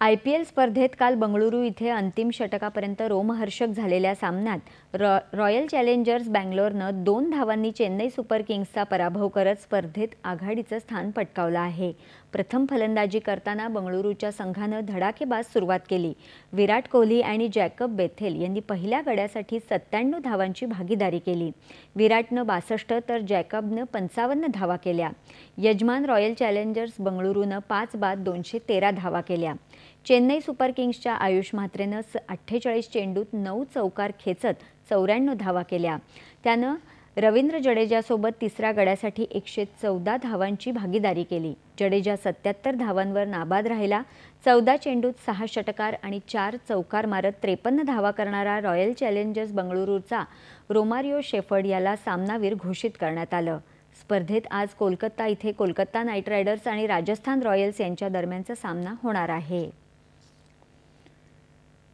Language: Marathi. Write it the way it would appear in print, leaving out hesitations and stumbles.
IPL स्पर्धेत काल बंगळुरू इथे अंतिम षटकापर्यंत रोमहर्षक झालेल्या सामन्यात रॉयल चॅलेंजर्स बंगलोरनं 2 धावांनी चेन्नई सुपर किंग्सचा पराभव करत स्पर्धेत आघाडीचं स्थान पटकावलं आहे। प्रथम फलंदाजी करताना बंगळुरूच्या संघानं धडाकेबाज सुरुवात केली। विराट कोहली आणि जॅकब बेथेल यांनी पहिल्या गड्यासाठी 97 धावांची भागीदारी केली। विराटनं 62 तर जॅकबनं 55 धावा केल्या। यजमान रॉयल चॅलेंजर्स बंगळुरूनं 5 बाद 213 धावा केल्या। चेन्नई सुपर किंग्सच्या आयुष म्हात्रेनं 48 चेंडूत 9 चौकार खेचत 94 धावा केल्या। त्यानं रवींद्र जडेजासोबत तिसऱ्या गड्यासाठी 114 धावांची भागीदारी केली। जडेजा 77 धावांवर नाबाद राहिला। 14 चेंडूत 6 षटकार आणि 4 चौकार मारत 53 धावा करणारा रॉयल चॅलेंजर्स बंगळुरूचा रोमारियो शेफर्ड याला सामनावीर घोषित करण्यात आलं। स्पर्धेत आज कोलकाता इथे कोलकाता नाइट रायडर्स आणि राजस्थान रॉयल्स यांच्या दरम्यानचा सामना होणार आहे।